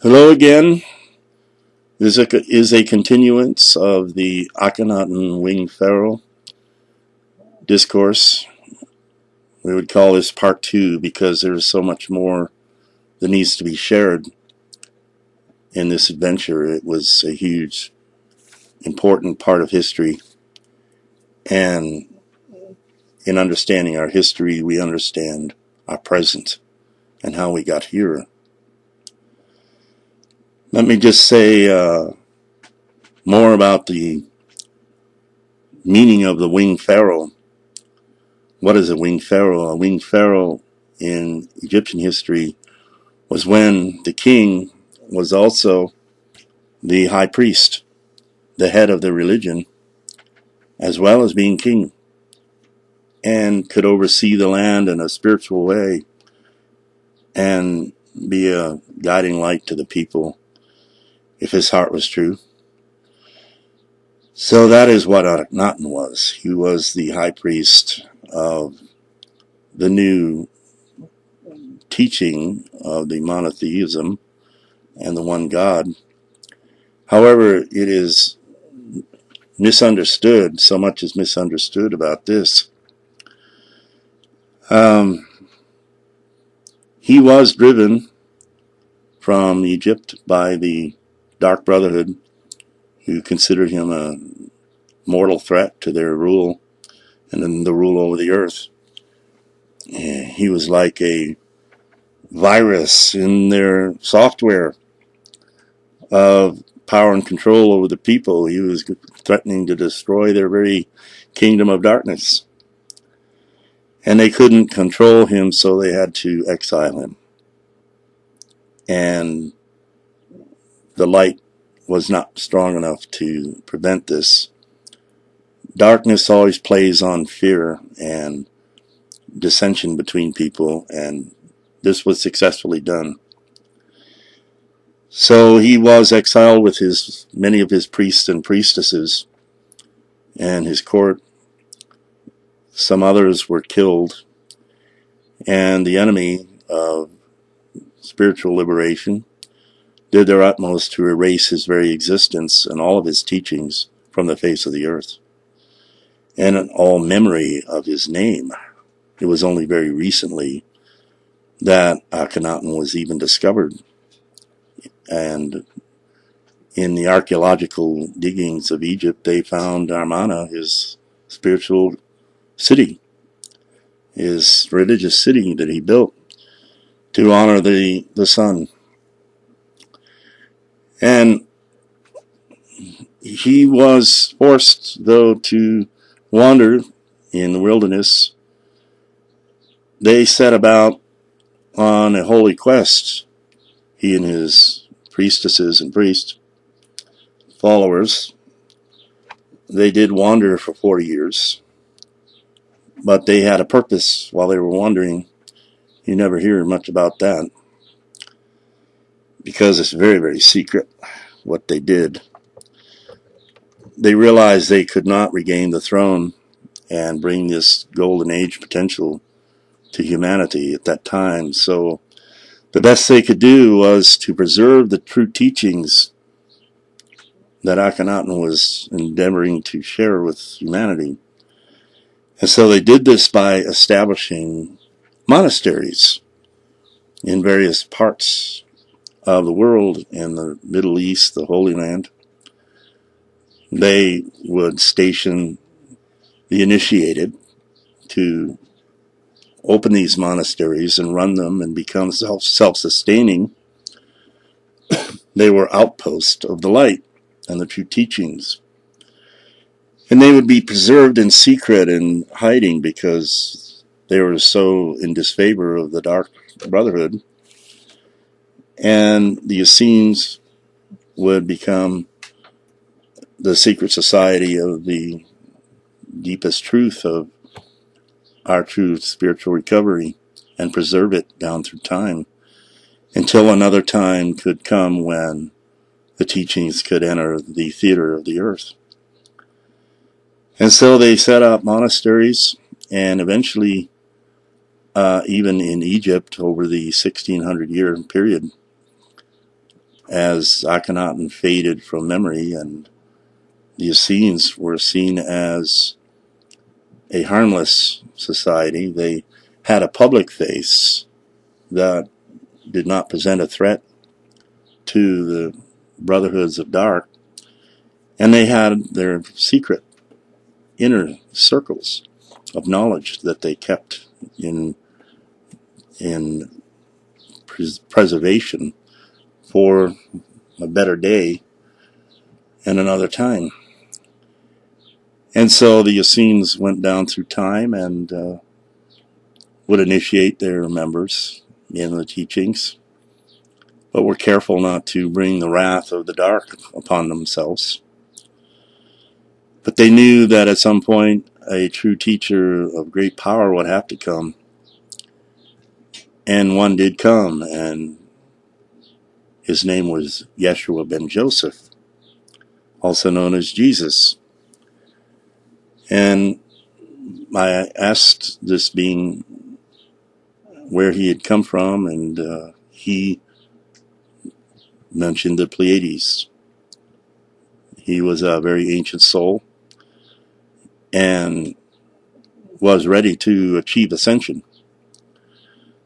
Hello again. This is a continuance of the Akhenaton winged pharaoh discourse. We would call this part 2 because there is so much more that needs to be shared in this adventure. It was a huge, important part of history. And in understanding our history, we understand our present and how we got here. Let me just say more about the meaning of the winged pharaoh. What is a winged pharaoh? A winged pharaoh in Egyptian history was when the king was also the high priest, the head of the religion, as well as being king, and could oversee the land in a spiritual way and be a guiding light to the people if his heart was true. So that is what Akhenaton was. He was the high priest of the new teaching of the monotheism and the one God. However, it is misunderstood. So much is misunderstood about this. He was driven from Egypt by the Dark Brotherhood, who considered him a mortal threat to their rule and then the rule over the earth. He was like a virus in their software of power and control over the people. He was threatening to destroy their very kingdom of darkness. And they couldn't control him, so they had to exile him. And the light was not strong enough to prevent this. Darkness always plays on fear and dissension between people, and this was successfully done. So he was exiled with many of his priests and priestesses and his court. Some others were killed, and the enemy of spiritual liberation did their utmost to erase his very existence and all of his teachings from the face of the earth, and all memory of his name. It was only very recently that Akhenaton was even discovered, and in the archaeological diggings of Egypt, they found Amarna, his spiritual city, his religious city that he built to honor the sun. And he was forced, though, to wander in the wilderness. They set about on a holy quest, he and his priestesses and priests, followers. They did wander for 40 years, but they had a purpose while they were wandering. You never hear much about that, because it's very, very secret what they did. They realized they could not regain the throne and bring this golden age potential to humanity at that time. So the best they could do was to preserve the true teachings that Akhenaton was endeavoring to share with humanity. And so they did this by establishing monasteries in various parts of the world, in the Middle East, the Holy Land. They would station the initiated to open these monasteries and run them and become self-sustaining. They were outposts of the light and the true teachings. And they would be preserved in secret and hiding because they were so in disfavor of the Dark Brotherhood. And the Essenes would become the secret society of the deepest truth of our true spiritual recovery, and preserve it down through time until another time could come when the teachings could enter the theater of the earth. And so they set up monasteries, and eventually, even in Egypt over the 1600-year period, as Akhenaton faded from memory and the Essenes were seen as a harmless society, they had a public face that did not present a threat to the Brotherhoods of Dark, and they had their secret inner circles of knowledge that they kept in preservation for a better day and another time. And so the Essenes went down through time and would initiate their members in the teachings, but were careful not to bring the wrath of the dark upon themselves. But they knew that at some point a true teacher of great power would have to come. And one did come, and his name was Yeshua ben Joseph, also known as Jesus. And I asked this being where he had come from, and he mentioned the Pleiades. He was a very ancient soul and was ready to achieve ascension.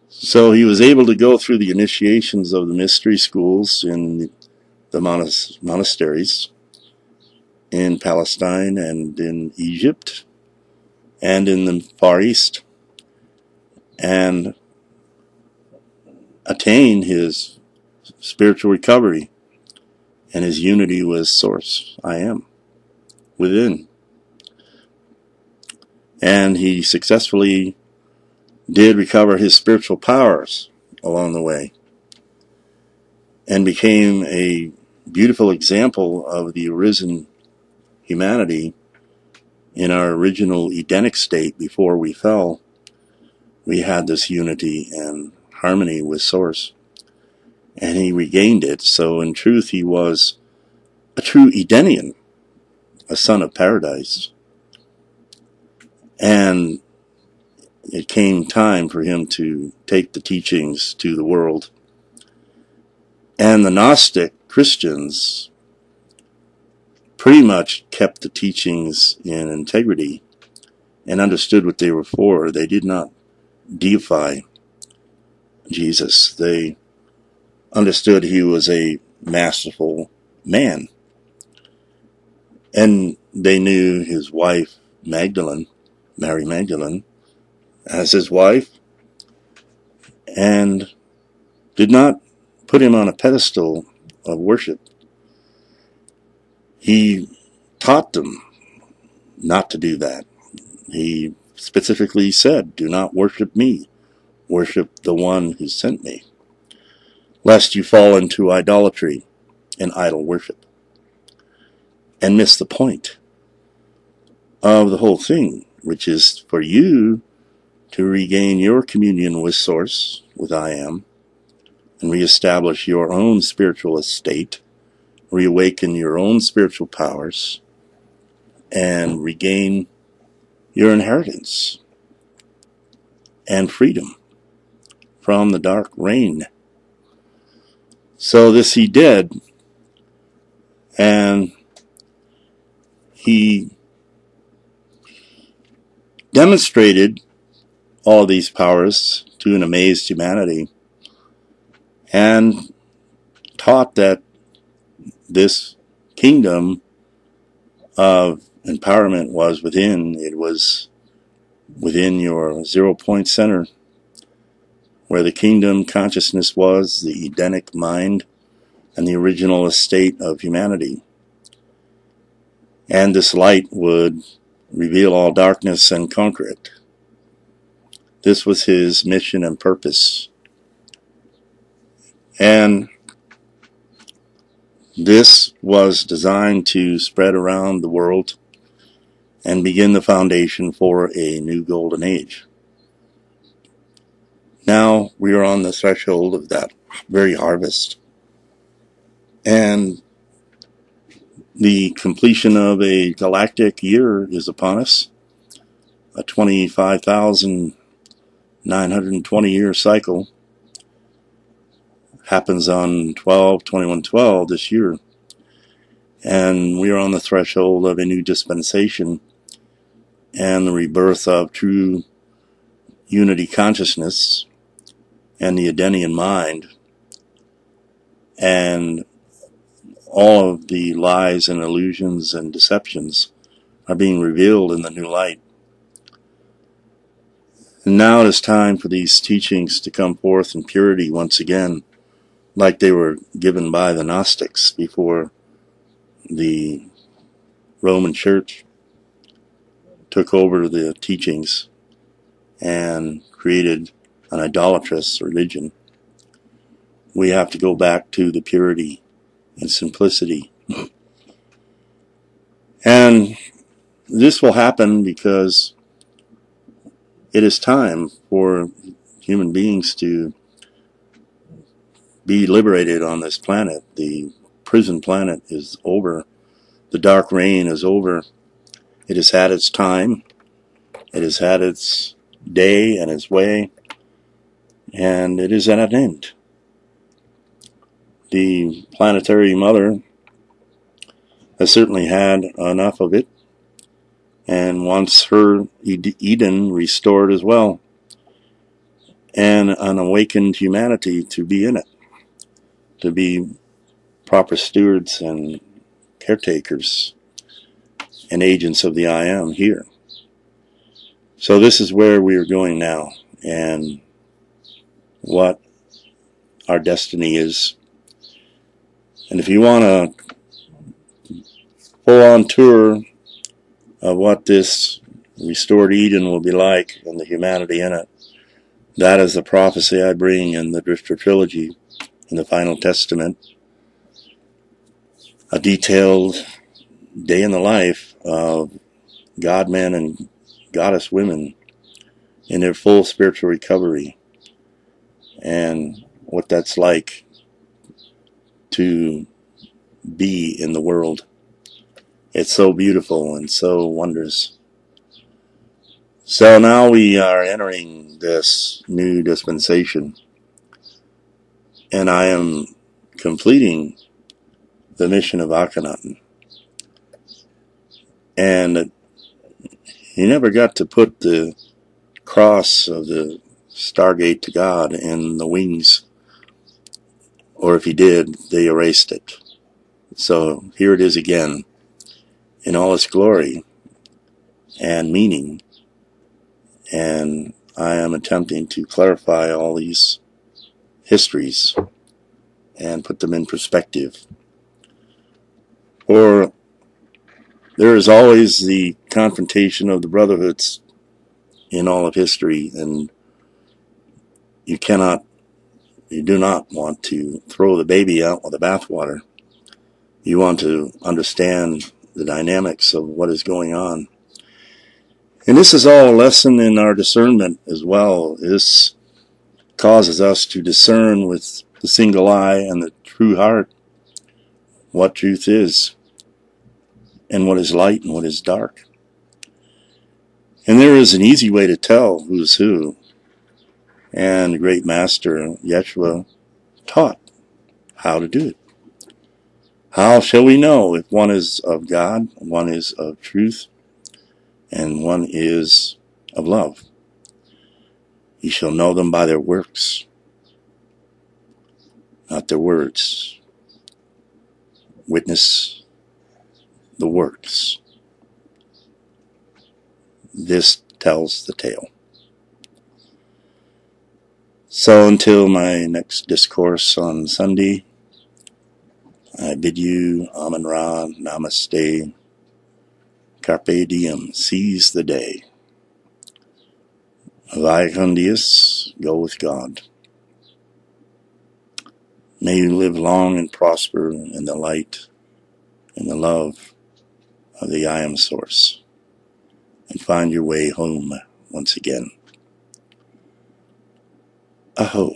So he was able to go through the initiations of the mystery schools in the monasteries in Palestine and in Egypt and in the Far East, and attain his spiritual recovery and his unity with Source, I Am, within. And he successfully did recover his spiritual powers along the way and became a beautiful example of the arisen humanity in our original Edenic state before we fell. We had this unity and harmony with Source, and he regained it. So in truth, he was a true Edenian, a son of paradise. And it came time for him to take the teachings to the world. And the Gnostic Christians pretty much kept the teachings in integrity and understood what they were for. They did not deify Jesus. They understood he was a masterful man. And they knew his wife, Magdalene, Mary Magdalene, as his wife, and did not put him on a pedestal of worship. He taught them not to do that. He specifically said, "Do not worship me, worship the one who sent me, lest you fall into idolatry and idol worship and miss the point of the whole thing, which is for you to regain your communion with Source, with I Am, and reestablish your own spiritual estate, reawaken your own spiritual powers, and regain your inheritance and freedom from the dark reign." So this he did, and he demonstrated all these powers to an amazed humanity and taught that this kingdom of empowerment was within. It was within your 0-point center, where the kingdom consciousness was, the Edenic mind, and the original estate of humanity. And this light would reveal all darkness and conquer it. This was his mission and purpose. And this was designed to spread around the world and begin the foundation for a new golden age. Now we are on the threshold of that very harvest. And the completion of a galactic year is upon us, a 25,920 year cycle. happens on 12/21/12 this year. And we are on the threshold of a new dispensation and the rebirth of true unity consciousness and the Adenian mind, and all of the lies and illusions and deceptions are being revealed in the new light. And now it is time for these teachings to come forth in purity once again, like they were given by the Gnostics before the Roman Church took over the teachings and created an idolatrous religion. We have to go back to the purity and simplicity. And this will happen because it is time for human beings to be liberated on this planet. The prison planet is over. The dark reign is over. It has had its time. It has had its day and its way. And it is at an end. The planetary mother has certainly had enough of it and wants her Eden restored as well, and an awakened humanity to be in it, to be proper stewards and caretakers and agents of the I Am here. So this is where we are going now, and what our destiny is. And if you want a full-on tour of what this restored Eden will be like and the humanity in it, that is the prophecy I bring in the Drifter Trilogy, in the Final Testament. A detailed day in the life of God-men and goddess women in their full spiritual recovery, and what that's like to be in the world. It's so beautiful and so wondrous. So now we are entering this new dispensation, and I am completing the mission of Akhenaton. And he never got to put the cross of the Stargate to God in the wings, or if he did, they erased it. So here it is again, in all its glory and meaning, and I am attempting to clarify all these histories and put them in perspective. For there is always the confrontation of the brotherhoods in all of history, and you do not want to throw the baby out with the bathwater. You want to understand the dynamics of what is going on. And this is all a lesson in our discernment as well. This causes us to discern with the single eye and the true heart what truth is, and what is light and what is dark. And there is an easy way to tell who's who. And the great master, Yeshua, taught how to do it. How shall we know if one is of God, one is of truth, and one is of love? You shall know them by their works, not their words. Witness the works. This tells the tale. So until my next discourse on Sunday, I bid you Amun Ra, Namaste, Carpe Diem, seize the day. Vayagundius, go with God. May you live long and prosper in the light and the love of the I Am Source, and find your way home once again. Aho.